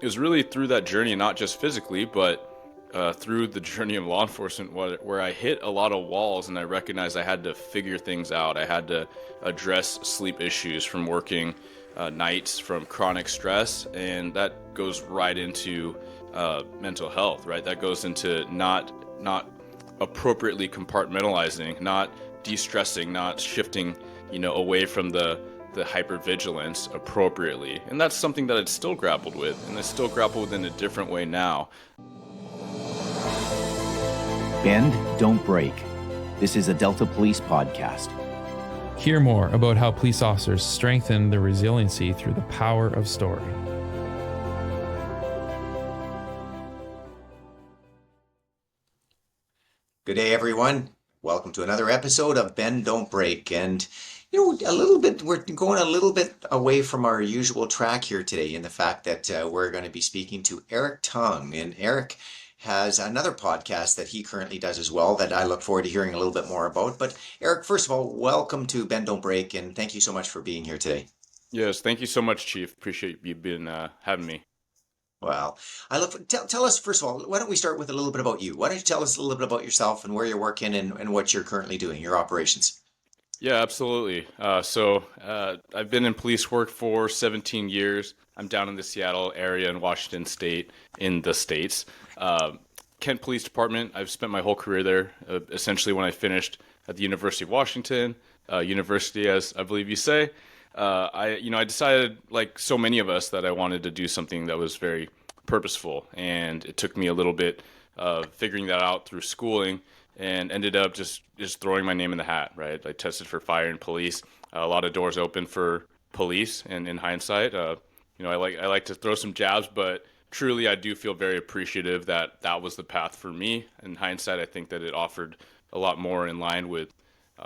it was really through that journey, not just physically, but through the journey of law enforcement, where I hit a lot of walls and I recognized I had to figure things out. I had to address sleep issues from working nights, from chronic stress, and that goes right into mental health, right? That goes into not appropriately compartmentalizing, not de-stressing, not shifting, away from the hypervigilance appropriately. And that's something that I'd still grappled with, and I still grapple with in a different way now. Bend, don't break. This is a Delta Police podcast. Hear more about how police officers strengthen their resiliency through the power of story. Good day, everyone. Welcome to another episode of Bend, Don't Break. And, we're going a little bit away from our usual track here today in the fact that we're going to be speaking to Eric Tung. And Eric has another podcast that he currently does as well that I look forward to hearing a little bit more about. But Eric, first of all, welcome to Bend, Don't Break, and thank you so much for being here today. Yes, thank you so much, Chief. Appreciate you being having me. Well, tell us, first of all, why don't we start with a little bit about you? Why don't you tell us a little bit about yourself and where you're working and what you're currently doing, your operations? Yeah, absolutely. I've been in police work for 17 years. I'm down in the Seattle area in Washington State, in the States. Kent Police Department, I've spent my whole career there, essentially when I finished at the University of Washington, university, as I believe you say. I decided, like so many of us, that I wanted to do something that was very purposeful. And it took me a little bit of figuring that out through schooling, and ended up just throwing my name in the hat, right? I tested for fire and police. A lot of doors open for police, and in hindsight, I like to throw some jabs, but truly I do feel very appreciative that that was the path for me. In hindsight, I think that it offered a lot more in line with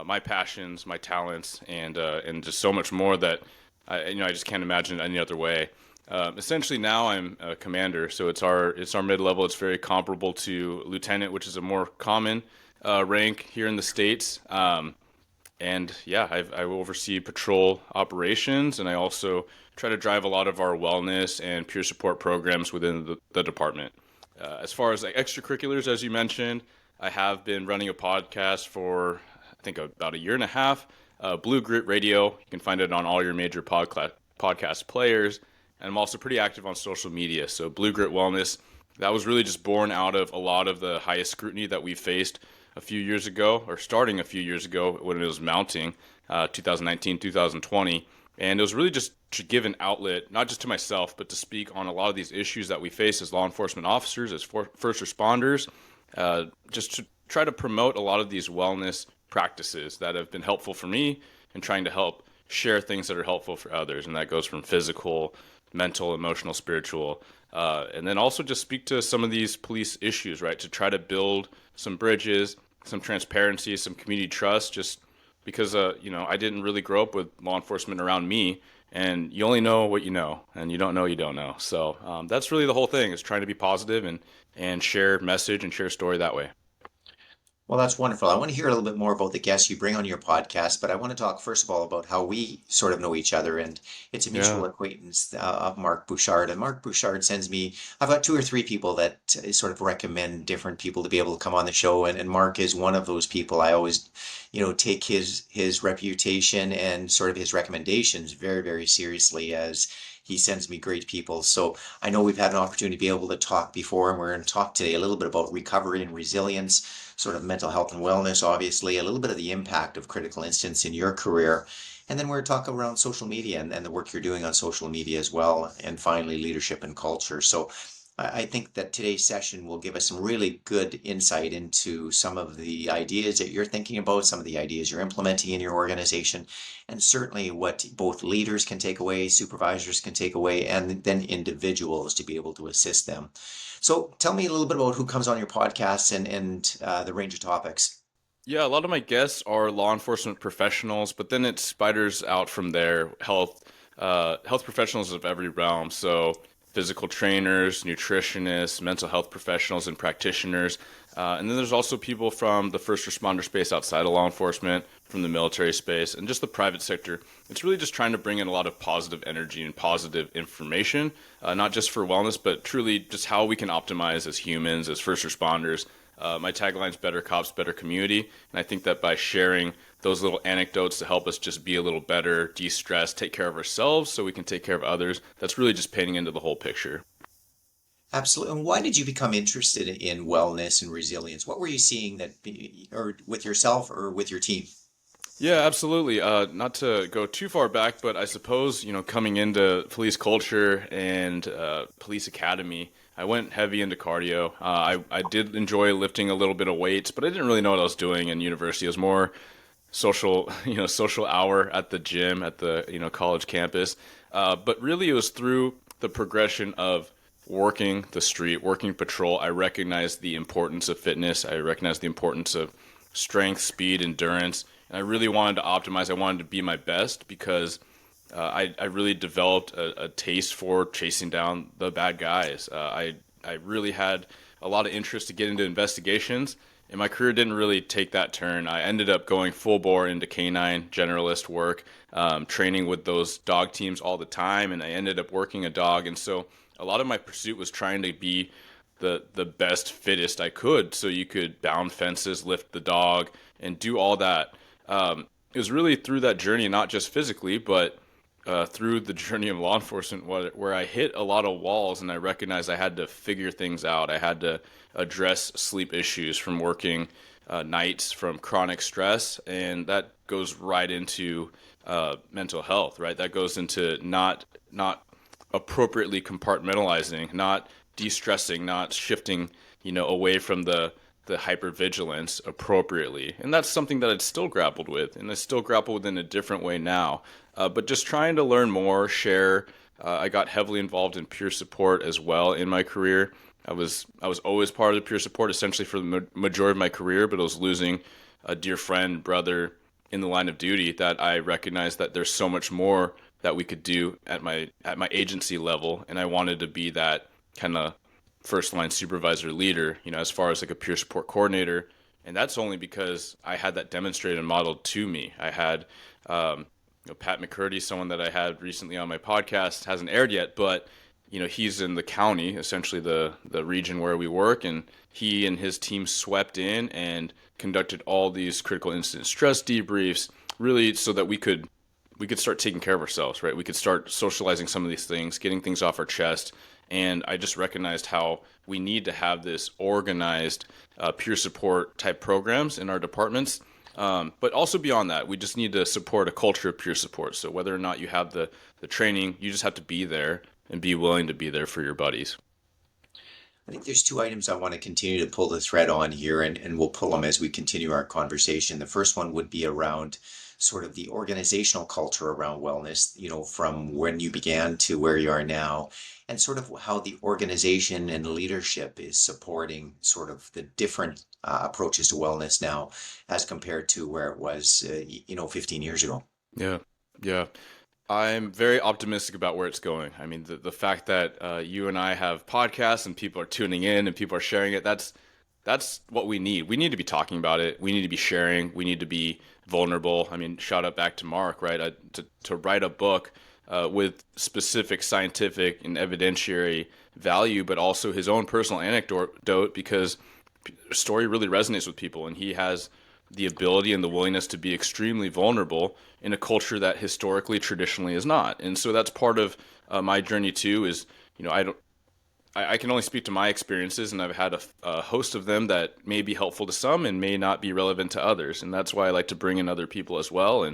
my passions, my talents, and just so much more that I just can't imagine it any other way. Essentially now I'm a commander, so it's our mid-level. It's very comparable to lieutenant, which is a more common rank here in the States. I oversee patrol operations, and I also try to drive a lot of our wellness and peer support programs within the department. As far as extracurriculars, as you mentioned, I have been running a podcast for, I think, about a year and a half. Blue Grit Radio. You can find it on all your major podcast players. And I'm also pretty active on social media. So Blue Grit Wellness, that was really just born out of a lot of the highest scrutiny that we faced a few years ago, or starting a few years ago when it was mounting, 2019, 2020. And it was really just to give an outlet, not just to myself, but to speak on a lot of these issues that we face as law enforcement officers, as first responders, just to try to promote a lot of these wellness practices that have been helpful for me, and trying to help share things that are helpful for others. And that goes from physical, mental, emotional, spiritual, and then also just speak to some of these police issues, right? To try to build some bridges, some transparency, some community trust, just because, I didn't really grow up with law enforcement around me, and you only know what you know, and you don't know. So that's really the whole thing, is trying to be positive and share message and share story that way. Well, that's wonderful. I want to hear a little bit more about the guests you bring on your podcast, but I want to talk first of all about how we sort of know each other. And it's a mutual acquaintance of Mark Bouchard. And Mark Bouchard sends me, I've got two or three people that sort of recommend different people to be able to come on the show. And Mark is one of those people. I always, take his reputation and sort of his recommendations very, very seriously, as he sends me great people. So I know we've had an opportunity to be able to talk before, and we're going to talk today a little bit about recovery and resilience, sort of mental health and wellness, obviously, a little bit of the impact of critical incidents in your career. And then we're going to talk around social media and the work you're doing on social media as well. And finally, leadership and culture. So I think that today's session will give us some really good insight into some of the ideas that you're thinking about, some of the ideas you're implementing in your organization, and certainly what both leaders can take away, supervisors can take away, and then individuals to be able to assist them. So tell me a little bit about who comes on your podcast and the range of topics. Yeah, a lot of my guests are law enforcement professionals, but then it spiders out from there, health professionals of every realm. So physical trainers, nutritionists, mental health professionals, and practitioners. And then there's also people from the first responder space outside of law enforcement, from the military space and just the private sector. It's really just trying to bring in a lot of positive energy and positive information, not just for wellness, but truly just how we can optimize as humans, as first responders. My tagline is better cops, better community. And I think that by sharing those little anecdotes to help us just be a little better, de-stress, take care of ourselves so we can take care of others, that's really just painting into the whole picture. Absolutely. And why did you become interested in wellness and resilience? What were you seeing or with yourself or with your team? Yeah, absolutely. Not to go too far back, but I suppose, coming into police culture and police academy, I went heavy into cardio. I did enjoy lifting a little bit of weights, but I didn't really know what I was doing in university. It was more social, social hour at the gym at the, college campus. But really it was through the progression of working the street, working patrol. I recognized the importance of fitness. I recognized the importance of strength, speed, endurance. And I really wanted to optimize. I wanted to be my best because I really developed a taste for chasing down the bad guys. I really had a lot of interest to get into investigations, and my career didn't really take that turn. I ended up going full bore into canine generalist work, training with those dog teams all the time, and I ended up working a dog. And so a lot of my pursuit was trying to be the best, fittest I could, so you could bound fences, lift the dog, and do all that. It was really through that journey, not just physically, but through the journey of law enforcement, where I hit a lot of walls and I recognized I had to figure things out. I had to address sleep issues from working nights, from chronic stress, and that goes right into mental health, right? That goes into not appropriately compartmentalizing, not de-stressing, not shifting, away from the hypervigilance appropriately. And that's something that I'd still grappled with, and I still grapple with in a different way now. But just trying to learn more, share. I got heavily involved in peer support as well in my career. I was always part of the peer support essentially for the majority of my career, but I was losing a dear friend, brother in the line of duty that I recognized that there's so much more that we could do at my agency level, and I wanted to be that kind of first line supervisor leader, as far as like a peer support coordinator. And that's only because I had that demonstrated and modeled to me. I had Pat McCurdy, someone that I had recently on my podcast, hasn't aired yet, but he's in the county, essentially the region where we work, and he and his team swept in and conducted all these critical incident stress debriefs, really so that we could start taking care of ourselves, right? We could start socializing some of these things, getting things off our chest. And I just recognized how we need to have this organized peer support type programs in our departments. But also beyond that, we just need to support a culture of peer support. So whether or not you have the training, you just have to be there and be willing to be there for your buddies. I think there's two items I want to continue to pull the thread on here, and we'll pull them as we continue our conversation. The first one would be around sort of the organizational culture around wellness, from when you began to where you are now, and sort of how the organization and leadership is supporting sort of the different approaches to wellness now as compared to where it was, 15 years ago. Yeah, yeah. I'm very optimistic about where it's going. I mean, the fact that you and I have podcasts and people are tuning in and people are sharing it, that's what we need. We need to be talking about it. We need to be sharing. We need to be vulnerable. I mean, shout out back to Mark, right? To write a book with specific scientific and evidentiary value, but also his own personal anecdote, because the story really resonates with people, and he has the ability and the willingness to be extremely vulnerable in a culture that historically, traditionally is not. And so that's part of my journey too. Is I can only speak to my experiences, and I've had a host of them that may be helpful to some and may not be relevant to others. And that's why I like to bring in other people as well.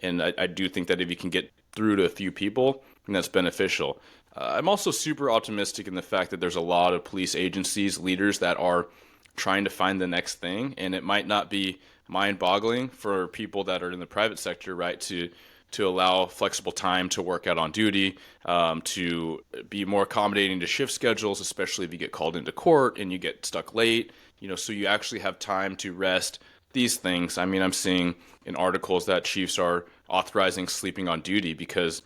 And I do think that if you can get through to a few people, then that's beneficial. I'm also super optimistic in the fact that there's a lot of police agencies, leaders that are trying to find the next thing. And it might not be mind-boggling for people that are in the private sector, right, to allow flexible time to work out on duty, to be more accommodating to shift schedules, especially if you get called into court and you get stuck late, so you actually have time to rest. These things, I mean, I'm seeing in articles that chiefs are authorizing sleeping on duty because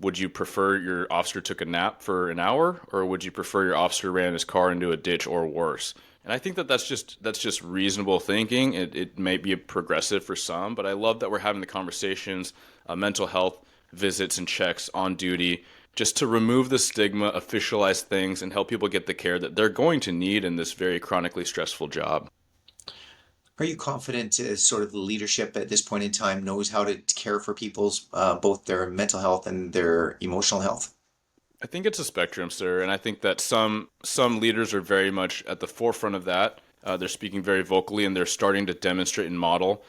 would you prefer your officer took a nap for an hour, or would you prefer your officer ran his car into a ditch or worse? And I think that that's just reasonable thinking. It may be progressive for some, but I love that we're having the conversations, mental health visits and checks on duty, just to remove the stigma, officialize things, and help people get the care that they're going to need in this very chronically stressful job. Are you confident sort of the leadership at this point in time knows how to care for people's both their mental health and their emotional health? I think it's a spectrum, sir, and I think that some leaders are very much at the forefront of that. They're speaking very vocally, and they're starting to demonstrate and model.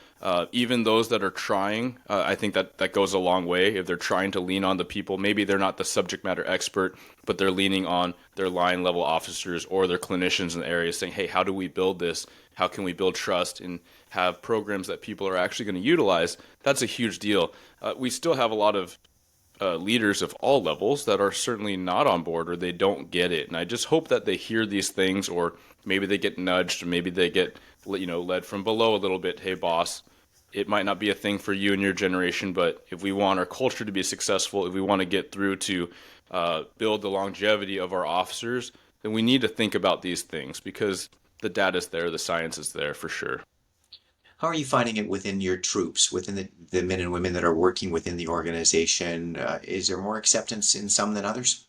Even those that are trying, I think that that goes a long way. If they're trying to lean on the people, maybe they're not the subject matter expert, but they're leaning on their line level officers or their clinicians in the area, saying, "Hey, how do we build this? How can we build trust and have programs that people are actually going to utilize?" That's a huge deal. We still have a lot of leaders of all levels that are certainly not on board or they don't get it. And I just hope that they hear these things, or maybe they get nudged, or maybe they get, led from below a little bit. Hey, boss, it might not be a thing for you and your generation, but if we want our culture to be successful, if we want to get through to build the longevity of our officers, then we need to think about these things because the data's there, the science is there for sure. How are you finding it within your troops, within the men and women that are working within the organization? Is there more acceptance in some than others?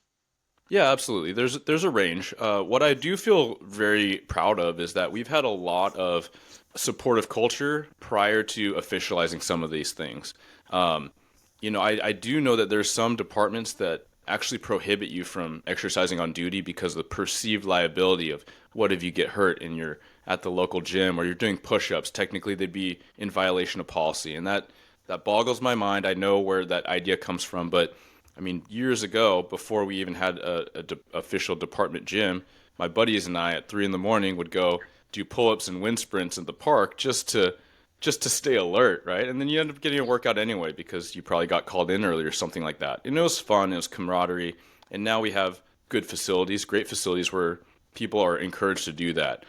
Yeah, absolutely. There's a range. What I do feel very proud of is that we've had a lot of supportive culture prior to officializing some of these things. I do know that there's some departments that actually prohibit you from exercising on duty because of the perceived liability of what if you get hurt and you're at the local gym or you're doing push-ups. Technically, they'd be in violation of policy, and that boggles my mind. I know where that idea comes from, but I mean, years ago, before we even had a official department gym, my buddies and I at 3 in the morning would go do pull-ups and wind sprints in the park just to stay alert, right? And then you end up getting a workout anyway because you probably got called in early or something like that. And it was fun, it was camaraderie, and now we have good facilities, great facilities where people are encouraged to do that.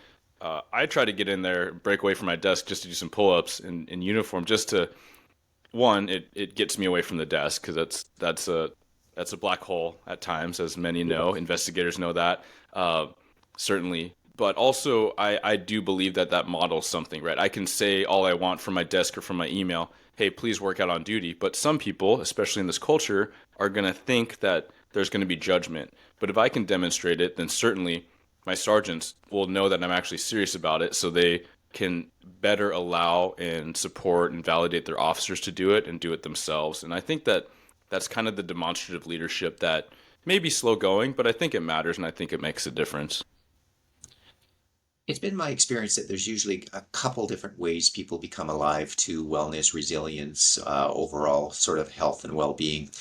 I try to get in there, break away from my desk just to do some pull-ups in uniform, just to one, it gets me away from the desk because that's a black hole at times, as many know. Investigators know that, certainly. But also, I do believe that models something, right? I can say all I want from my desk or from my email, hey, please work out on duty. But some people, especially in this culture, are going to think that there's going to be judgment. But if I can demonstrate it, then certainly my sergeants will know that I'm actually serious about it, so they can better allow and support and validate their officers to do it and do it themselves. And I think that that's kind of the demonstrative leadership that may be slow going, but I think it matters and I think it makes a difference. It's been my experience that there's usually a couple different ways people become alive to wellness, resilience, overall sort of health and well-being.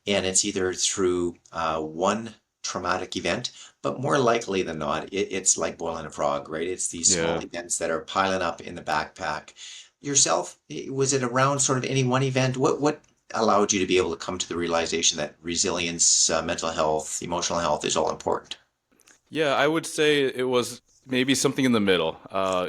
And it's either through one traumatic event, but more likely than not, it's like boiling a frog, right? It's these small Yeah. events that are piling up in the backpack. Yourself, was it around sort of any one event? What allowed you to be able to come to the realization that resilience, mental health, emotional health is all important? Yeah, I would say it was maybe something in the middle.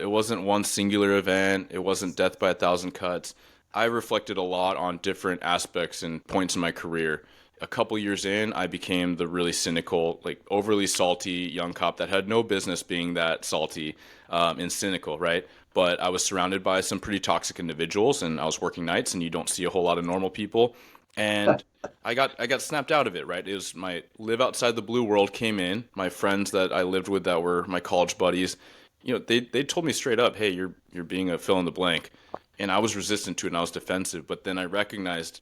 It wasn't one singular event. It wasn't death by a thousand cuts. I reflected a lot on different aspects and points in my career. A couple years in, I became the really cynical, like overly salty young cop that had no business being that salty and cynical, right? But I was surrounded by some pretty toxic individuals, and I was working nights, and you don't see a whole lot of normal people. And I got snapped out of it, right? It was my live outside the blue world came in. My friends that I lived with that were my college buddies, they told me straight up, "Hey, you're being a fill in the blank," and I was resistant to it and I was defensive. But then I recognized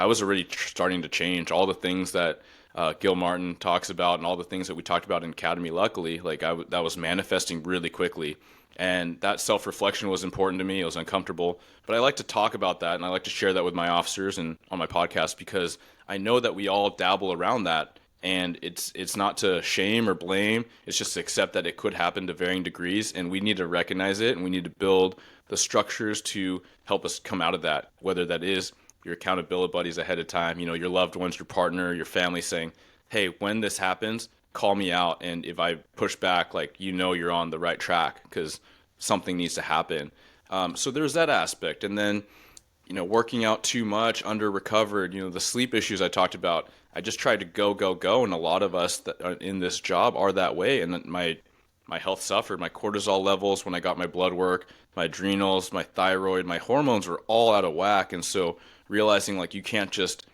I was already starting to change all the things that Gil Martin talks about and all the things that we talked about in Academy. Luckily, like that was manifesting really quickly, and that self-reflection was important to me. It was uncomfortable, but I like to talk about that and I like to share that with my officers and on my podcast because I know that we all dabble around that, and it's not to shame or blame. It's just to accept that it could happen to varying degrees, and we need to recognize it and we need to build the structures to help us come out of that, whether that is your accountability buddies ahead of time, your loved ones, your partner, your family saying, hey, when this happens, call me out. And if I push back, like, you're on the right track because something needs to happen. So there's that aspect. And then, working out too much, under recovered, the sleep issues I talked about, I just tried to go, go, go. And a lot of us that are in this job are that way. And my my health suffered. My cortisol levels when I got my blood work, my adrenals, my thyroid, my hormones were all out of whack. And so realizing like you can't just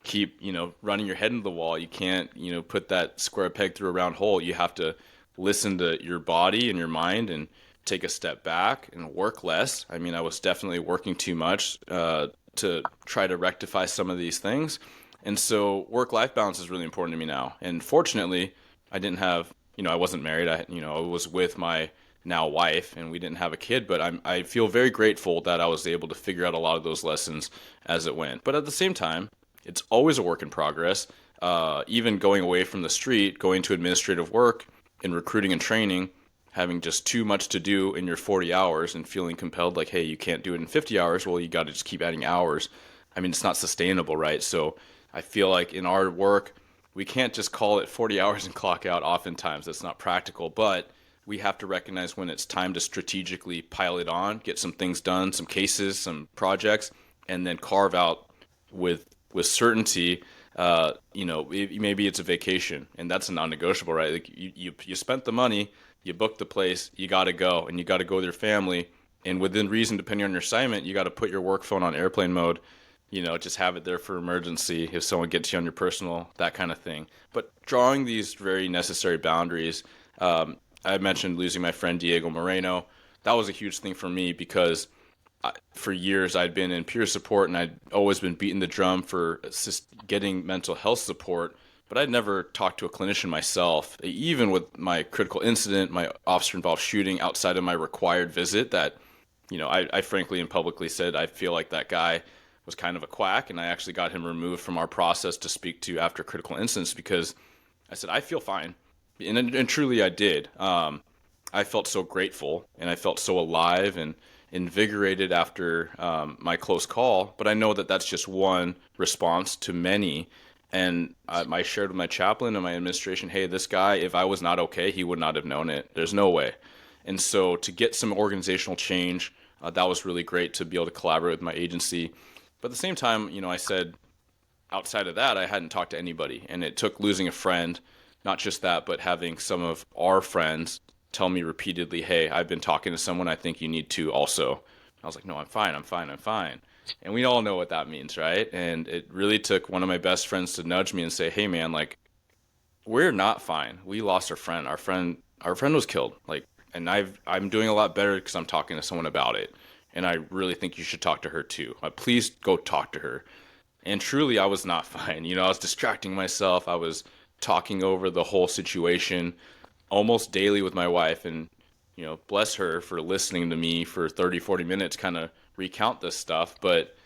keep, running your head into the wall. You can't, put that square peg through a round hole. You have to listen to your body and your mind and take a step back and work less. I mean, I was definitely working too much to try to rectify some of these things. And so work-life balance is really important to me now. And fortunately, I didn't have, I wasn't married. I was with my now wife and we didn't have a kid, but I feel very grateful that I was able to figure out a lot of those lessons as it went. But at the same time, it's always a work in progress. Even going away from the street, going to administrative work in recruiting and training, having just too much to do in your 40 hours and feeling compelled like, hey, you can't do it in 50 hours. Well, you got to just keep adding hours. I mean, it's not sustainable, right? So I feel like in our work, we can't just call it 40 hours and clock out. Oftentimes, that's not practical, but we have to recognize when it's time to strategically pile it on, get some things done, some cases, some projects, and then carve out with certainty. Maybe it's a vacation, and that's a non-negotiable, right? Like you spent the money, you booked the place, you got to go, and you got to go with your family. And within reason, depending on your assignment, you got to put your work phone on airplane mode. Just have it there for emergency if someone gets you on your personal, that kind of thing. But drawing these very necessary boundaries, I mentioned losing my friend Diego Moreno. That was a huge thing for me because for years I'd been in peer support and I'd always been beating the drum for getting mental health support, but I'd never talked to a clinician myself. Even with my critical incident, my officer-involved shooting outside of my required visit that, I frankly and publicly said I feel like that guy was kind of a quack, and I actually got him removed from our process to speak to after critical incidents because I said, I feel fine. And truly I did. I felt so grateful and I felt so alive and invigorated after my close call, but I know that that's just one response to many. And I shared with my chaplain and my administration, hey, this guy, if I was not okay, he would not have known it. There's no way. And so to get some organizational change, that was really great to be able to collaborate with my agency. But at the same time, I said outside of that, I hadn't talked to anybody. And it took losing a friend, not just that, but having some of our friends tell me repeatedly, hey, I've been talking to someone, I think you need to also. I was like, no, I'm fine. And we all know what that means, right? And it really took one of my best friends to nudge me and say, hey, man, like, we're not fine. We lost our friend. Our friend was killed. Like, and I'm doing a lot better because I'm talking to someone about it. And I really think you should talk to her too. Please go talk to her. And truly, I was not fine. I was distracting myself. I was talking over the whole situation almost daily with my wife. And, bless her for listening to me for 30, 40 minutes, kind of recount this stuff. But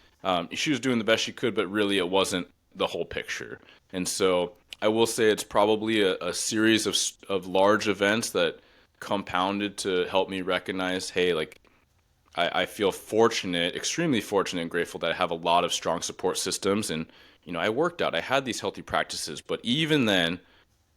she was doing the best she could, but really it wasn't the whole picture. And so I will say it's probably a series of large events that compounded to help me recognize, hey, like, I feel fortunate, extremely fortunate and grateful that I have a lot of strong support systems. And, I worked out, I had these healthy practices, but even then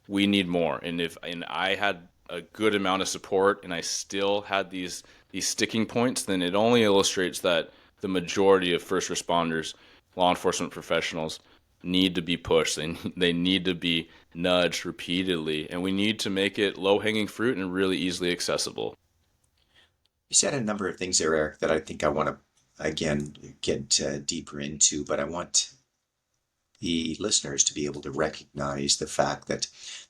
we need more. And I had a good amount of support and I still had these sticking points, then it only illustrates that the majority of first responders, law enforcement professionals need to be pushed. They need to be nudged repeatedly, and we need to make it low-hanging fruit and really easily accessible. You said a number of things there, Eric, that I think I want to, again, get deeper into, but I want the listeners to be able to recognize the fact that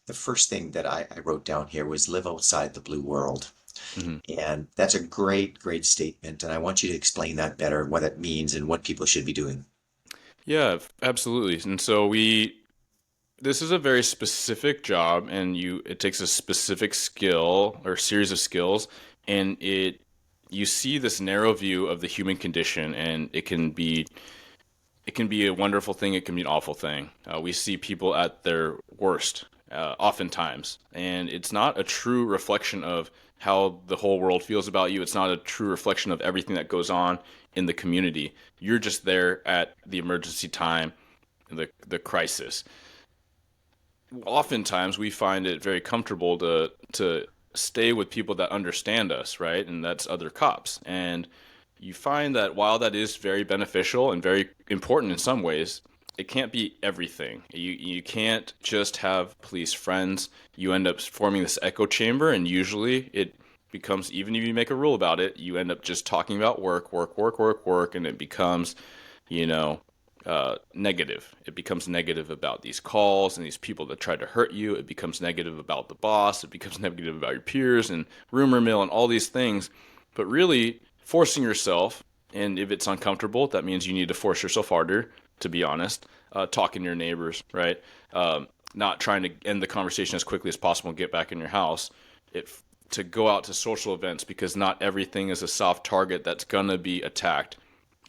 the first thing that I wrote down here was live outside the blue world. Mm-hmm. And that's a great, great statement. And I want you to explain that better, what it means and what people should be doing. Yeah, absolutely. And so this is a very specific job, and it takes a specific skill or series of skills, and you see this narrow view of the human condition, and it can be a wonderful thing, it can be an awful thing. We see people at their worst, oftentimes, and it's not a true reflection of how the whole world feels about you. It's not a true reflection of everything that goes on in the community. You're just there at the emergency time, the crisis. Oftentimes, we find it very comfortable to stay with people that understand us, right? And that's other cops. And you find that while that is very beneficial and very important in some ways, it can't be everything. You can't just have police friends. You end up forming this echo chamber, and usually it becomes, even if you make a rule about it, you end up just talking about work, work, work, work, work, and it becomes, you know, negative. It becomes negative about these calls and these people that tried to hurt you. It becomes negative about the boss. It becomes negative about your peers and rumor mill and all these things. But really forcing yourself, and if it's uncomfortable, that means you need to force yourself harder, to be honest. Talking to your neighbors, right? Not trying to end the conversation as quickly as possible and get back in your house. To go out to social events, because not everything is a soft target that's gonna be attacked.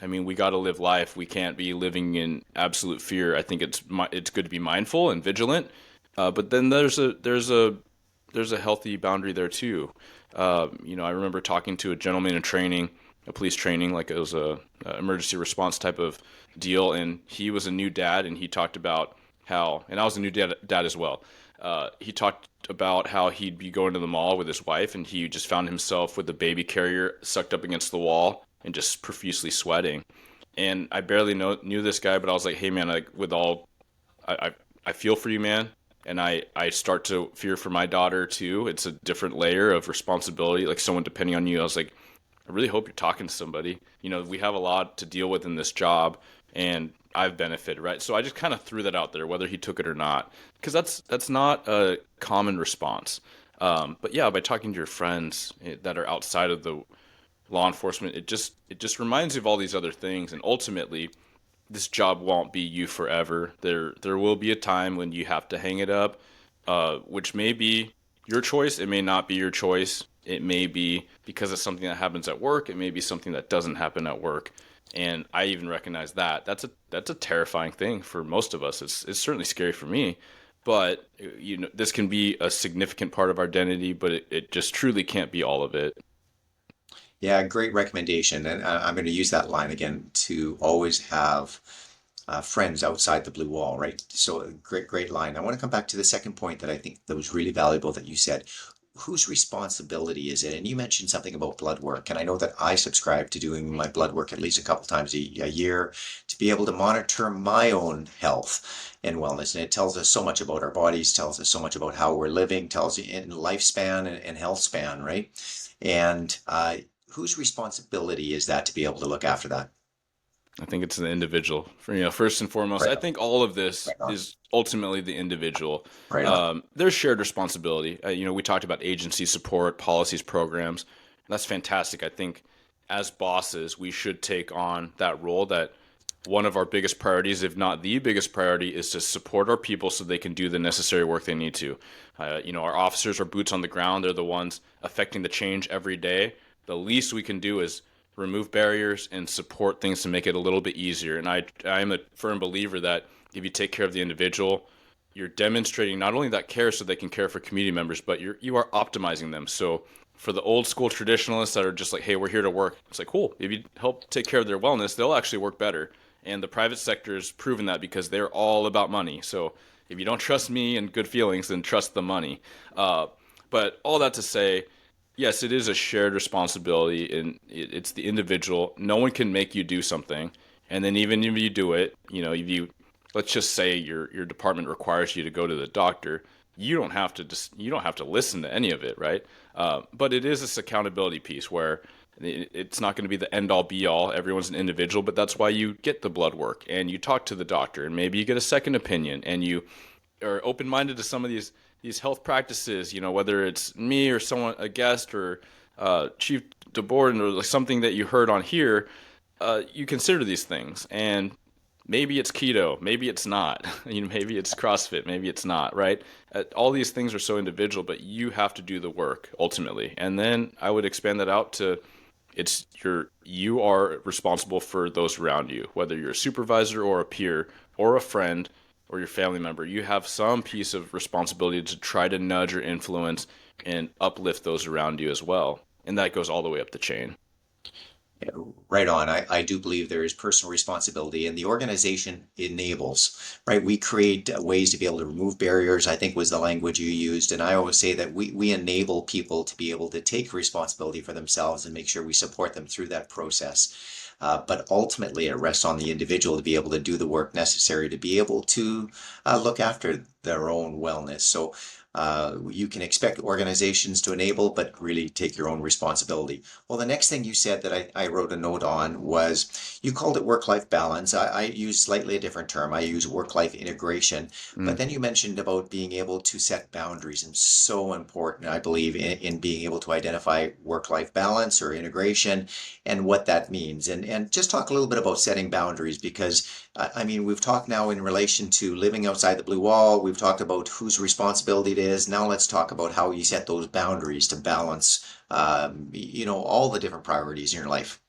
I mean, we got to live life. We can't be living in absolute fear. I think it's good to be mindful and vigilant, but then there's a healthy boundary there too. I remember talking to a gentleman in training, a police training, like it was a emergency response type of deal, and he was a new dad, and he talked about how, and I was a new dad as well. He talked about how he'd be going to the mall with his wife, and he just found himself with the baby carrier sucked up against the wall and just profusely sweating. And I barely knew this guy, but I was like, hey man, I feel for you, man. And I start to fear for my daughter too. It's a different layer of responsibility, like someone depending on you. I was like, I really hope you're talking to somebody. We have a lot to deal with in this job, and I've benefited, right? So I just kind of threw that out there, whether he took it or not, because that's not a common response. But yeah, by talking to your friends that are outside of the law enforcement, it just reminds you of all these other things, and ultimately this job won't be you forever. There will be a time when you have to hang it up, which may be your choice. It may not be your choice. It may be because it's something that happens at work. It may be something that doesn't happen at work. And I even recognize that that's a terrifying thing for most of us. It's certainly scary for me, but this can be a significant part of our identity, but it just truly can't be all of it. Yeah, great recommendation. And I'm going to use that line again, to always have friends outside the blue wall, right? So great line. I want to come back to the second point that I think that was really valuable that you said. Whose responsibility is it? And you mentioned something about blood work. And I know that I subscribe to doing my blood work at least a couple times a year to be able to monitor my own health and wellness. And it tells us so much about our bodies, tells us so much about how we're living, tells you in lifespan and health span, right? And whose responsibility is that to be able to look after that? I think it's the individual. First and foremost, Right I on. think all of this Right on. is ultimately the individual. Right on. There's shared responsibility. We talked about agency support, policies, programs. That's fantastic. I think as bosses, we should take on that role. That one of our biggest priorities, if not the biggest priority, is to support our people so they can do the necessary work they need to. Our officers are boots on the ground. They're the ones affecting the change every day. The least we can do is remove barriers and support things to make it a little bit easier. And I am a firm believer that if you take care of the individual, you're demonstrating not only that care so they can care for community members, but you are optimizing them. So for the old school traditionalists that are just like, hey, we're here to work, it's like, cool. If you help take care of their wellness, they'll actually work better. And the private sector has proven that because they're all about money. So if you don't trust me and good feelings, then trust the money. But all that to say, yes, it is a shared responsibility, and it's the individual. No one can make you do something, and then even if you do it, if you, let's just say your department requires you to go to the doctor, you don't have to listen to any of it, right? But it is this accountability piece where it's not going to be the end all be all. Everyone's an individual, but that's why you get the blood work and you talk to the doctor, and maybe you get a second opinion, and you are open minded to some of these health practices, whether it's me or someone, a guest, or Chief Dubord, or something that you heard on here, you consider these things. And maybe it's keto, maybe it's not, maybe it's CrossFit, maybe it's not, right? All these things are so individual, but you have to do the work ultimately. And then I would expand that out to you are responsible for those around you, whether you're a supervisor or a peer or a friend or your family member. You have some piece of responsibility to try to nudge or influence and uplift those around you as well. And that goes all the way up the chain. Yeah, right on. I do believe there is personal responsibility, and the organization enables, right? We create ways to be able to remove barriers, I think was the language you used. And I always say that we enable people to be able to take responsibility for themselves and make sure we support them through that process. but ultimately it rests on the individual to be able to do the work necessary to be able to look after their own wellness. So you can expect organizations to enable, but really take your own responsibility. Well, the next thing you said that I wrote a note on was you called it work-life balance. I use slightly a different term. I use work-life integration. But Mm. then you mentioned about being able to set boundaries, and so important, I believe, in being able to identify work-life balance or integration and what that means. And just talk a little bit about setting boundaries because I mean, we've talked now in relation to living outside the blue wall. We've talked about whose responsibility it is. Now let's talk about how you set those boundaries to balance, all the different priorities in your life.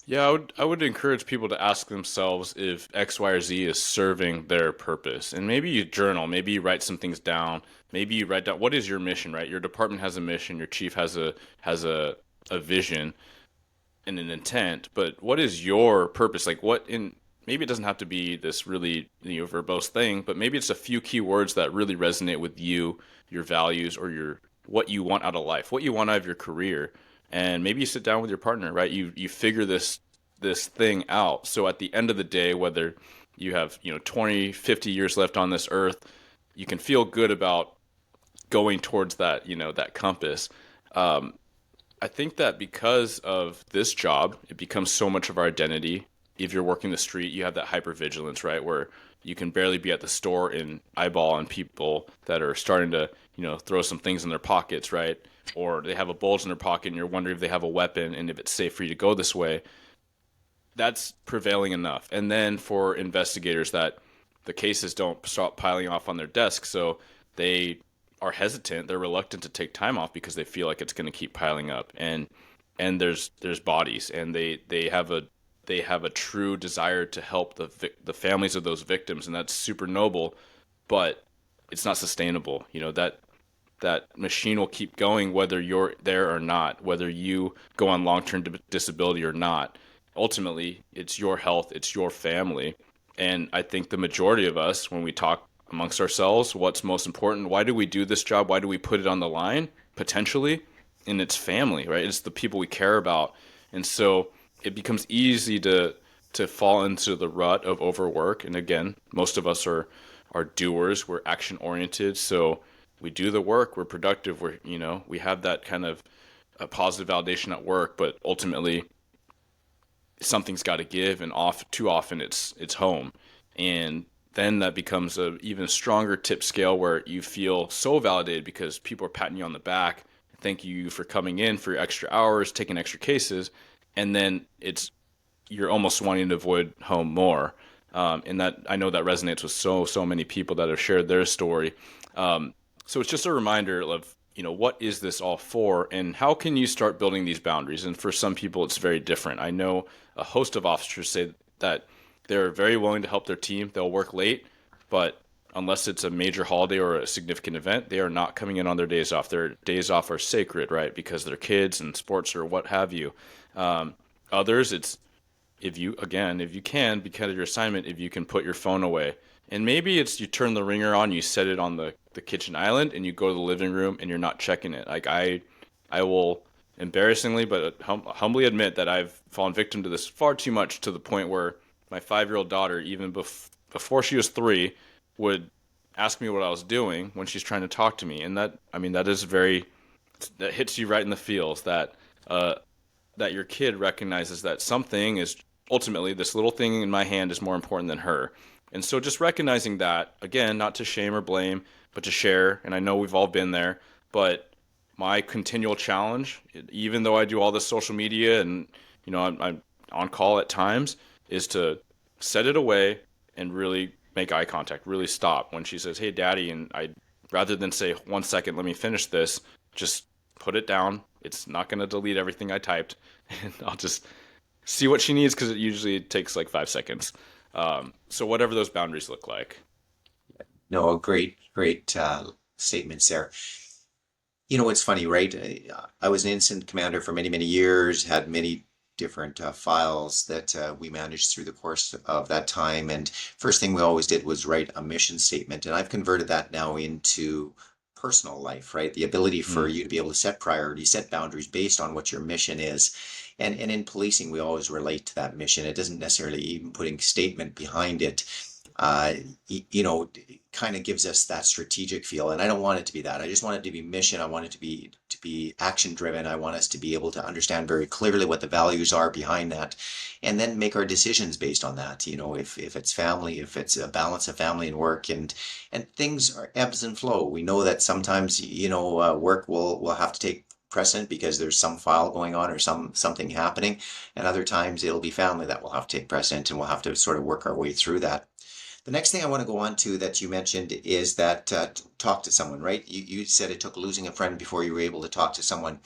Yeah, I would encourage people to ask themselves if X, Y, or Z is serving their purpose. And maybe you journal, maybe you write some things down. Maybe you write down what is your mission, right? Your department has a mission, your chief has a vision and an intent, but what is your purpose? Like what in maybe it doesn't have to be this really, verbose thing, but maybe it's a few key words that really resonate with you, your values or your what you want out of life, what you want out of your career. And maybe you sit down with your partner, right? You figure this thing out. So at the end of the day, whether you have, 20, 50 years left on this earth, you can feel good about going towards that, that compass. Um, I think that because of this job, it becomes so much of our identity. If you're working the street, you have that hypervigilance, right? Where you can barely be at the store and eyeball on people that are starting to, throw some things in their pockets, right? Or they have a bulge in their pocket and you're wondering if they have a weapon and if it's safe for you to go this way. That's prevailing enough. And then for investigators that the cases don't stop piling off on their desk, so they are hesitant, they're reluctant to take time off because they feel like it's going to keep piling up. And there's bodies, and they have a true desire to help the families of those victims, and that's super noble, but it's not sustainable. That machine will keep going whether you're there or not, whether you go on long-term disability or not. Ultimately, it's your health, it's your family. And I think the majority of us, when we talk amongst ourselves, what's most important, why do we do this job? Why do we put it on the line, potentially? And it's family, right? It's the people we care about. And so it becomes easy to fall into the rut of overwork. And again, most of us are doers, we're action oriented. So we do the work, we're productive, we have that kind of a positive validation at work, but ultimately something's got to give, and too often it's home. And then that becomes a even stronger tip scale where you feel so validated because people are patting you on the back, thank you for coming in for your extra hours, taking extra cases, and then you're almost wanting to avoid home more. And that I know that resonates with so many people that have shared their story. So it's just a reminder of, what is this all for, and how can you start building these boundaries? And for some people, it's very different. I know a host of officers say that they're very willing to help their team. They'll work late, but unless it's a major holiday or a significant event, they are not coming in on their days off. Their days off are sacred, right? Because they're kids and sports or what have you. Others, it's if you can, because of your assignment, if you can put your phone away. And maybe it's you turn the ringer on, you set it on the kitchen island, and you go to the living room and you're not checking it. Like I will embarrassingly but humbly admit that I've fallen victim to this far too much, to the point where my 5-year-old daughter, even before she was 3, would ask me what I was doing when she's trying to talk to me. And that is that hits you right in the feels, that your kid recognizes that something is ultimately, this little thing in my hand is more important than her. And so just recognizing that, again, not to shame or blame, but to share. And I know we've all been there, but my continual challenge, even though I do all this social media and, I'm on call at times, is to set it away and really make eye contact, really stop when she says, "Hey, Daddy," and rather than say, "1 second, let me finish this," just put it down. It's not going to delete everything I typed, and I'll just see what she needs, because it usually takes like 5 seconds. So whatever those boundaries look like. No, great statements there. It's funny, right? I was an incident commander for many, many years, had many different files that we managed through the course of that time. And first thing we always did was write a mission statement. And I've converted that now into personal life, right? The ability for Mm. you to be able to set priorities, set boundaries based on what your mission is. And in policing, we always relate to that mission. It doesn't necessarily even putting statement behind it, uh, kind of gives us that strategic feel. And I don't want it to be that. I just want it to be mission. I want it to be action driven. I want us to be able to understand very clearly what the values are behind that, and then make our decisions based on that. If it's family, if it's a balance of family and work, and things are ebbs and flow. We know that sometimes work will have to take precedent because there's some file going on or something happening, and other times it'll be family that will have to take precedent, and we'll have to sort of work our way through that. The next thing I want to go on to that you mentioned is that talk to someone, right? You said it took losing a friend before you were able to talk to someone.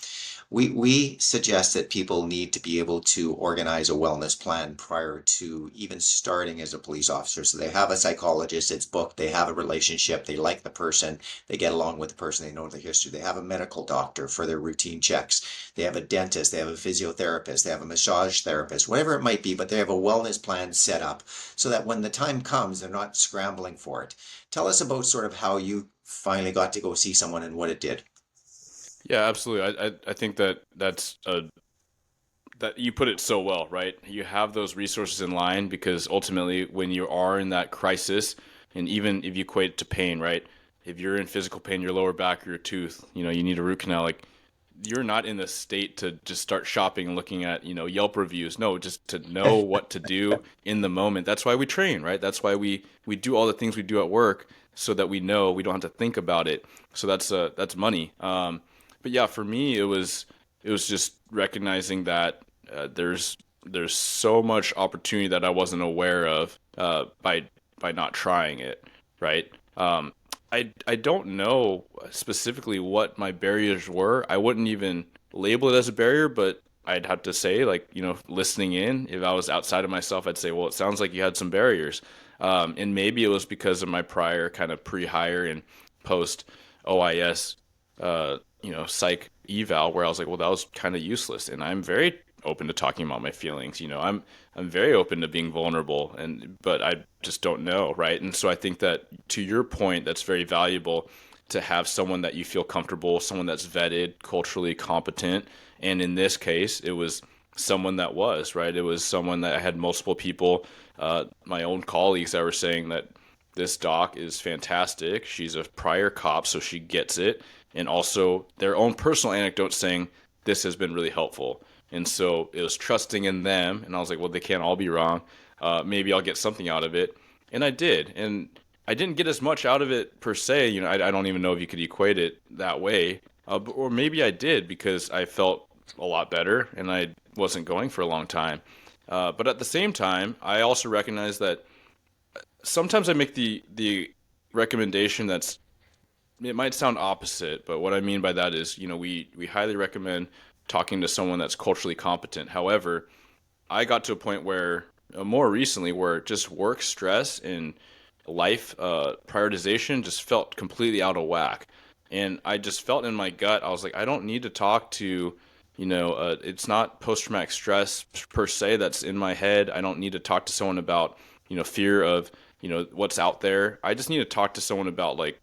We suggest that people need to be able to organize a wellness plan prior to even starting as a police officer. So they have a psychologist, it's booked, they have a relationship, they like the person, they get along with the person, they know the history. They have a medical doctor for their routine checks. They have a dentist, they have a physiotherapist, they have a massage therapist, whatever it might be, but they have a wellness plan set up so that when the time comes, they're not scrambling for it. Tell us about sort of how you finally got to go see someone and what it did. Yeah, absolutely. I think that you put it so well, right? You have those resources in line because ultimately, when you are in that crisis, and even if you equate it to pain, right? If you're in physical pain, your lower back or your tooth, you need a root canal. Like, you're not in the state to just start shopping and looking at, Yelp reviews. No, just to know what to do in the moment. That's why we train, right? That's why we do all the things we do at work so that we know we don't have to think about it. So that's money. But yeah, for me, it was just recognizing that there's so much opportunity that I wasn't aware of by not trying it, right? I don't know specifically what my barriers were. I wouldn't even label it as a barrier, but I'd have to say, like, listening in, if I was outside of myself, I'd say, well, it sounds like you had some barriers. And maybe it was because of my prior kind of pre-hire and post OIS, psych eval, where I was like, well, that was kind of useless. And I'm very open to talking about my feelings. I'm very open to being vulnerable, but I just don't know, right? And so I think that, to your point, that's very valuable to have someone that you feel comfortable, someone that's vetted, culturally competent. And in this case, it was someone that was, right? It was someone that I had multiple people, my own colleagues, that were saying that this doc is fantastic. She's a prior cop, so she gets it. And also their own personal anecdotes saying this has been really helpful. And so it was trusting in them. And I was like, well, they can't all be wrong. Maybe I'll get something out of it. And I did. And I didn't get as much out of it per se. I don't even know if you could equate it that way. Or maybe I did, because I felt a lot better and I wasn't going for a long time. But at the same time, I also recognize that sometimes I make the recommendation that's, it might sound opposite, but what I mean by that is, we highly recommend talking to someone that's culturally competent. However, I got to a point where, more recently, where just work stress and life prioritization just felt completely out of whack. And I just felt in my gut, I was like, I don't need to talk to, it's not post-traumatic stress per se that's in my head. I don't need to talk to someone about, fear of, what's out there. I just need to talk to someone about, like,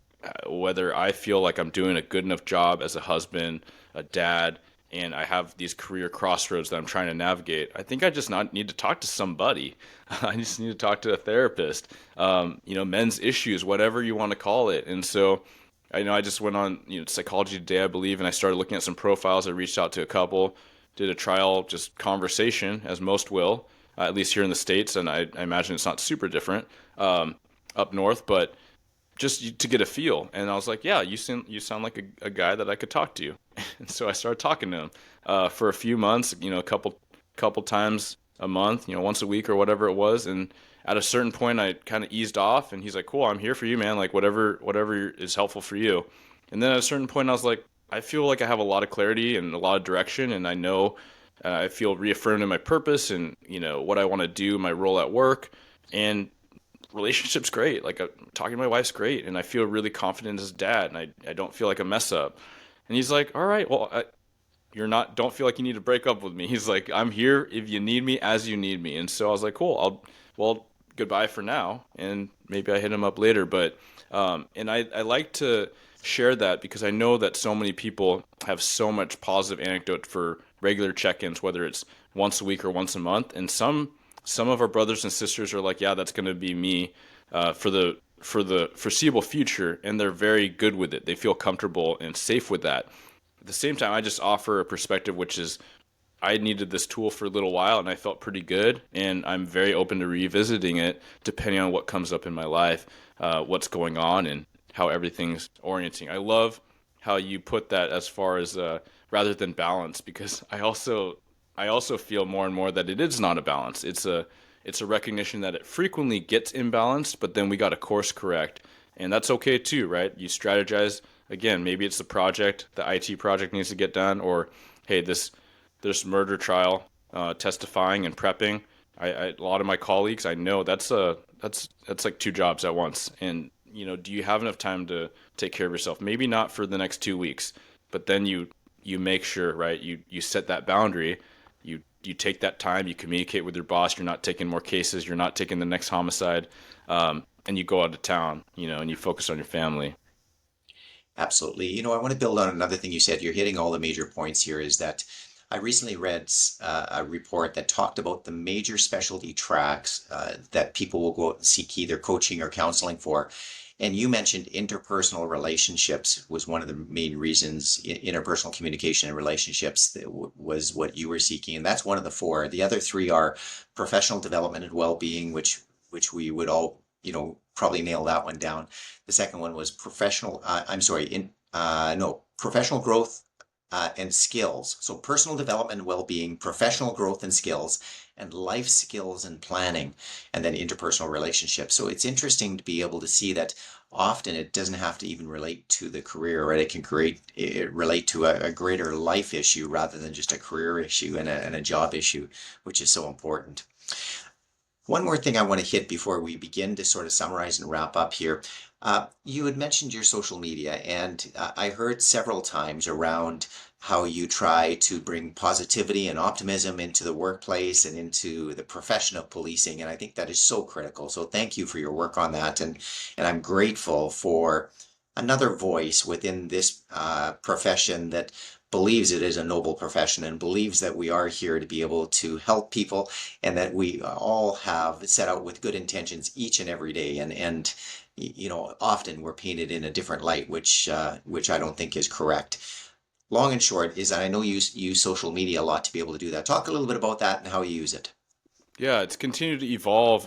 whether I feel like I'm doing a good enough job as a husband, a dad, and I have these career crossroads that I'm trying to navigate. I think I just not need to talk to somebody. I just need to talk to a therapist, men's issues, whatever you want to call it. And so, I just went on, Psychology Today, I believe, and I started looking at some profiles. I reached out to a couple, did a trial, just conversation, as most will, at least here in the States. And I imagine it's not super different up north, but just to get a feel. And I was like, yeah, you sound like a guy that I could talk to. And so I started talking to him for a few months, a couple times a month, once a week or whatever it was. And at a certain point, I kind of eased off, and he's like, cool, I'm here for you, man. Like, whatever is helpful for you. And then at a certain point, I was like, I feel like I have a lot of clarity and a lot of direction, and I know I feel reaffirmed in my purpose and, what I want to do, my role at work. And relationship's great. Like, talking to my wife's great, and I feel really confident as a dad, and I don't feel like a mess up. And he's like, all right, well, don't feel like you need to break up with me. He's like, I'm here if you need me, as you need me. And so I was like, cool, goodbye for now, and maybe I hit him up later. But and I like to share that because I know that so many people have so much positive anecdote for regular check-ins, whether it's once a week or once a month. And some of our brothers and sisters are like, yeah, that's going to be me for the foreseeable future, and they're very good with it. They feel comfortable and safe with that. At the same time, I just offer a perspective which is I needed this tool for a little while and I felt pretty good, and I'm very open to revisiting it depending on what comes up in my life, what's going on, and how everything's orienting. I love how you put that as far as rather than balance, because I also feel more and more that it is not a balance. It's a recognition that it frequently gets imbalanced, but then we got to course correct, and that's okay too, right? You strategize again. Maybe it's the IT project needs to get done, or hey, this murder trial, testifying and prepping. A lot of my colleagues, I know that's like two jobs at once. And do you have enough time to take care of yourself? Maybe not for the next 2 weeks, but then you make sure, right? You set that boundary. You take that time. You communicate with your boss. You're not taking more cases. You're not taking the next homicide, and you go out of town, and you focus on your family. Absolutely. I want to build on another thing you said. You're hitting all the major points here, is that I recently read a report that talked about the major specialty tracks that people will go out and seek either coaching or counseling for. And you mentioned interpersonal relationships was one of the main reasons. Interpersonal communication and relationships was what you were seeking. And that's one of the four. The other three are professional development and well-being, which we would all, probably nail that one down. The second one was professional growth and skills. So personal development and well-being, professional growth and skills, and life skills and planning, and then interpersonal relationships. So it's interesting to be able to see that often it doesn't have to even relate to the career, right? It can relate to a greater life issue rather than just a career issue and a job issue, which is so important. One more thing I want to hit before we begin to sort of summarize and wrap up here. You had mentioned your social media, and I heard several times around how you try to bring positivity and optimism into the workplace and into the profession of policing, and I think that is so critical. So thank you for your work on that, and I'm grateful for another voice within this profession that believes it is a noble profession and believes that we are here to be able to help people, and that we all have set out with good intentions each and every day. And often we're painted in a different light, which I don't think is correct. Long and short is that I know you use social media a lot to be able to do that. Talk a little bit about that and how you use it. Yeah, it's continued to evolve.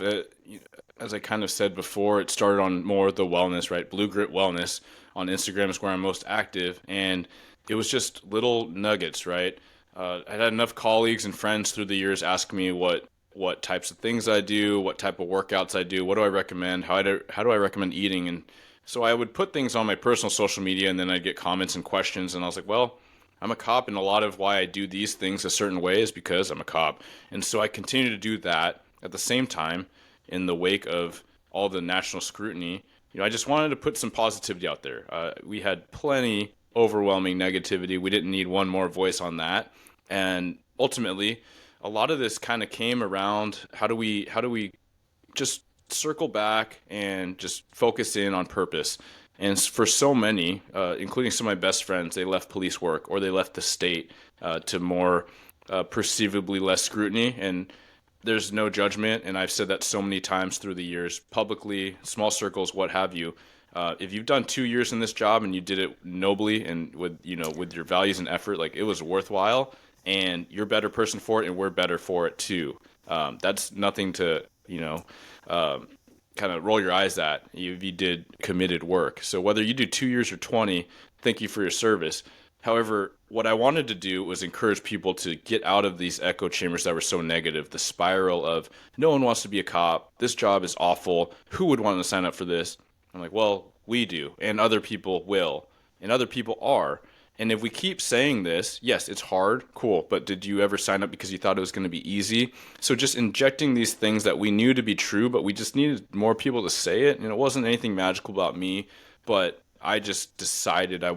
As I kind of said before, it started on more the wellness, right? Blue Grit Wellness on Instagram is where I'm most active, and it was just little nuggets, right? I had enough colleagues and friends through the years ask me what types of things I do, what type of workouts I do, what do I recommend, how do I recommend eating, and so I would put things on my personal social media, and then I'd get comments and questions, and I was like, well, I'm a cop, and a lot of why I do these things a certain way is because I'm a cop, and so I continue to do that. At the same time, in the wake of all the national scrutiny, I just wanted to put some positivity out there. We had plenty overwhelming negativity. We didn't need one more voice on that. And ultimately, a lot of this kind of came around how do we just circle back and just focus in on purpose. And for so many, including some of my best friends, they left police work or they left the state to more perceivably less scrutiny. And there's no judgment. And I've said that so many times through the years, publicly, small circles, what have you. If you've done 2 years in this job and you did it nobly and with your values and effort, like it was worthwhile, and you're a better person for it, and we're better for it too. That's nothing to kind of roll your eyes at if you did committed work. So whether you do 2 years or 20, thank you for your service. However, what I wanted to do was encourage people to get out of these echo chambers that were so negative, the spiral of no one wants to be a cop, this job is awful, who would want to sign up for this? I'm like, well, we do, and other people will, and other people are. And if we keep saying this, yes, it's hard, cool, but did you ever sign up because you thought it was going to be easy? So just injecting these things that we knew to be true, but we just needed more people to say it, and it wasn't anything magical about me, but I just decided I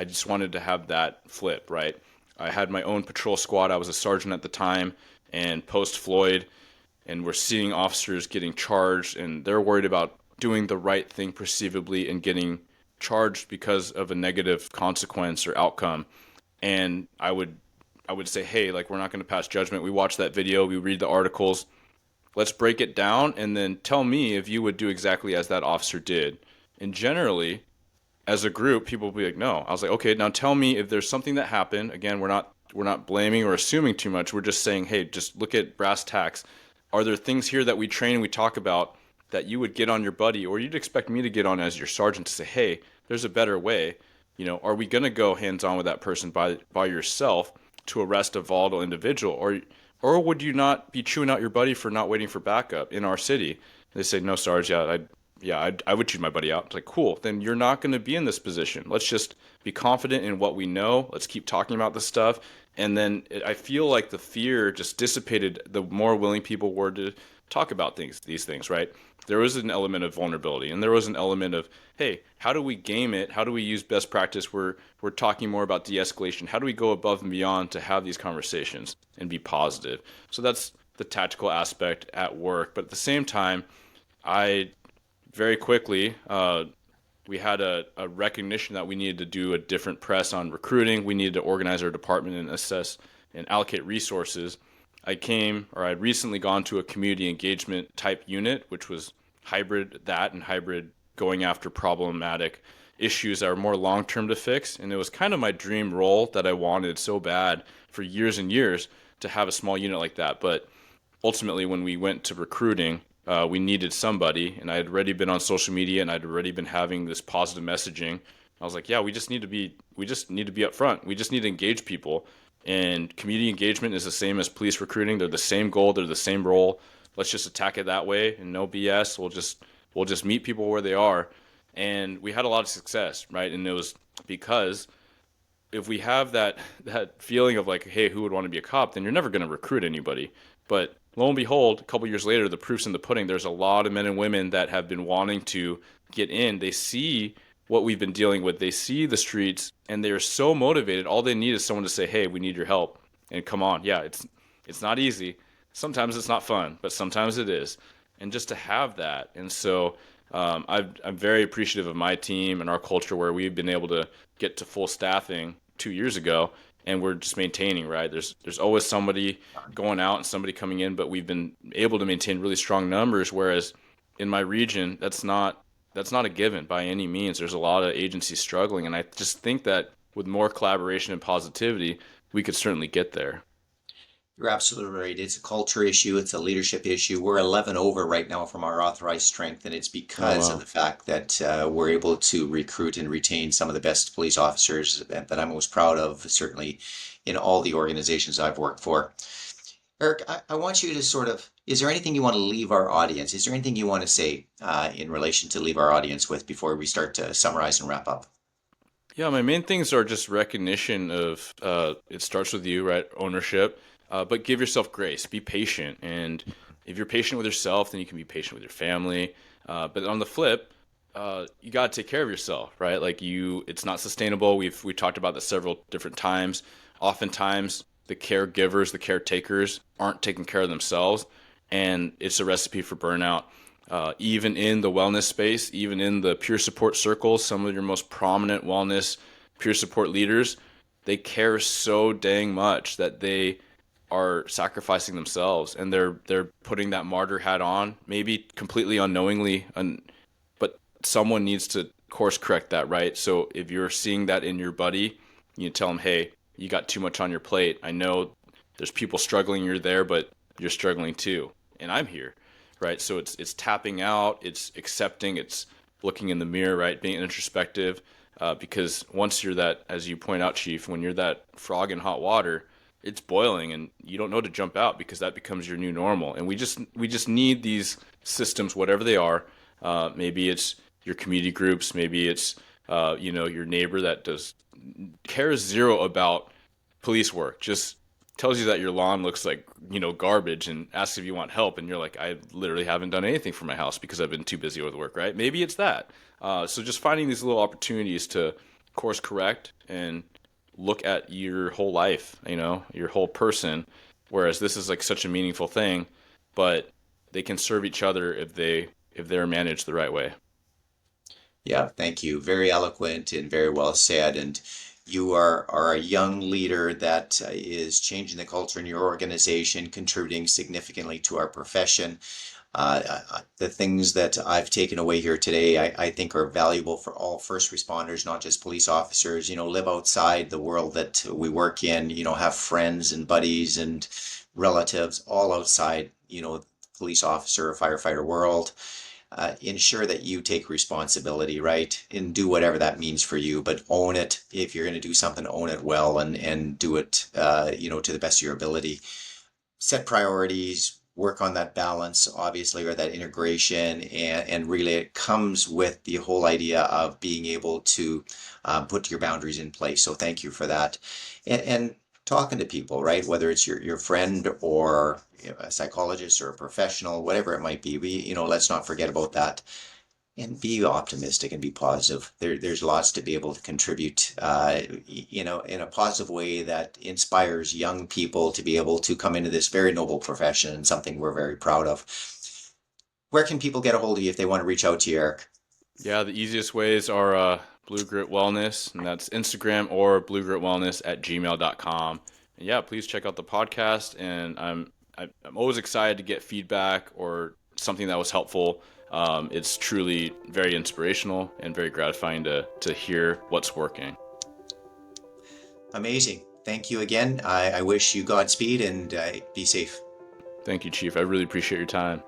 just wanted to have that flip, right? I had my own patrol squad. I was a sergeant at the time, and post-Floyd, and we're seeing officers getting charged, and they're worried about doing the right thing perceivably and getting charged because of a negative consequence or outcome. And I would I would say, hey, like, we're not going to pass judgment. We watch that video, we read the articles. Let's break it down and then tell me if you would do exactly as that officer did. And generally, as a group, people will be like, no. I was like, okay, now tell me if there's something that happened. Again, we're not blaming or assuming too much. We're just saying, hey, just look at brass tacks. Are there things here that we train and we talk about that you would get on your buddy, or you'd expect me to get on as your sergeant to say, hey, there's a better way? Are we going to go hands on with that person by yourself to arrest a volatile individual, or would you not be chewing out your buddy for not waiting for backup in our city? They say, no, Sarge, I would chew my buddy out. It's like, cool, then you're not going to be in this position. Let's just be confident in what we know. Let's keep talking about this stuff. And then I feel like the fear just dissipated the more willing people were to talk about these things, right? There was an element of vulnerability, and there was an element of, hey, how do we game it? How do we use best practice? We're talking more about de-escalation. How do we go above and beyond to have these conversations and be positive? So that's the tactical aspect at work. But at the same time, I very quickly, we had a recognition that we needed to do a different press on recruiting. We needed to organize our department and assess and allocate resources. I'd recently gone to a community engagement type unit, which was hybrid going after problematic issues that are more long-term to fix. And it was kind of my dream role that I wanted so bad for years and years to have a small unit like that. But ultimately, when we went to recruiting, we needed somebody, and I had already been on social media and I'd already been having this positive messaging. I was like, yeah, we just need to be up front. We just need to engage people. And community engagement is the same as police recruiting. They're the same goal. They're the same role. Let's just attack it that way and no BS. We'll just meet people where they are. And we had a lot of success, right? And it was because if we have that feeling of like, hey, who would want to be a cop, then you're never going to recruit anybody. But lo and behold, a couple years later, the proof's in the pudding. There's a lot of men and women that have been wanting to get in. They see what we've been dealing with. They see the streets, and they're so motivated. All they need is someone to say, hey, we need your help, and come on. Yeah, it's not easy. Sometimes it's not fun, but sometimes it is. And just to have that. And so I'm very appreciative of my team and our culture where we've been able to get to full staffing 2 years ago, and we're just maintaining, right? There's always somebody going out and somebody coming in, but we've been able to maintain really strong numbers, whereas in my region, that's not a given by any means. There's a lot of agencies struggling, and I just think that with more collaboration and positivity, we could certainly get there. You're absolutely right. It's a culture issue. It's a leadership issue. We're 11 over right now from our authorized strength, and it's Oh, because of wow. the fact that we're able to recruit and retain some of the best police officers that I'm most proud of, certainly in all the organizations I've worked for. Eric, I want you to is there anything you want to leave our audience? Is there anything you want to say in relation to leave our audience with before we start to summarize and wrap up? Yeah, my main things are just recognition of it starts with you, right? Ownership, but give yourself grace. Be patient, and if you're patient with yourself, then you can be patient with your family. But on the flip, you got to take care of yourself, right? Like it's not sustainable. We talked about this several different times. Oftentimes, the caregivers, the caretakers, aren't taking care of themselves, and it's a recipe for burnout. Even in the wellness space, even in the peer support circles, some of your most prominent wellness peer support leaders, they care so dang much that they are sacrificing themselves, and they're putting that martyr hat on, maybe completely unknowingly, but someone needs to course correct that, right? So if you're seeing that in your buddy, you tell them, hey, you got too much on your plate. I know there's people struggling, you're there, but you're struggling too, and I'm here, right? So it's tapping out, it's accepting, it's looking in the mirror, right? Being introspective, because once you're that, as you point out, Chief, when you're that frog in hot water, it's boiling, and you don't know to jump out because that becomes your new normal. And we just need these systems, whatever they are. Maybe it's your community groups, maybe it's your neighbor that cares zero about police work, just tells you that your lawn looks like garbage and asks if you want help, and you're like, I literally haven't done anything for my house because I've been too busy with work, right? Maybe it's that. So just finding these little opportunities to course correct and look at your whole life, your whole person, whereas this is like such a meaningful thing, but they can serve each other if they're managed the right way. Yeah, thank you. Very eloquent and very well said. And You are a young leader that is changing the culture in your organization, contributing significantly to our profession. The things that I've taken away here today, I think are valuable for all first responders, not just police officers. Live outside the world that we work in, have friends and buddies and relatives all outside, police officer or firefighter world. Ensure that you take responsibility, right? And do whatever that means for you, but own it. If you're going to do something, own it well and do it, to the best of your ability. Set priorities, work on that balance, obviously, or that integration. And really, it comes with the whole idea of being able to put your boundaries in place. So thank you for that. And talking to people, right? Whether it's your friend or a psychologist or a professional, whatever it might be, let's not forget about that and be optimistic and be positive. There's lots to be able to contribute, in a positive way that inspires young people to be able to come into this very noble profession and something we're very proud of. Where can people get a hold of you if they want to reach out to you, Eric? Yeah, the easiest ways are Blue Grit Wellness, and that's Instagram or bluegritwellness@gmail.com. And yeah, please check out the podcast. And I'm always excited to get feedback or something that was helpful. It's truly very inspirational and very gratifying to hear what's working. Amazing. Thank you again. I wish you Godspeed and be safe. Thank you, Chief. I really appreciate your time.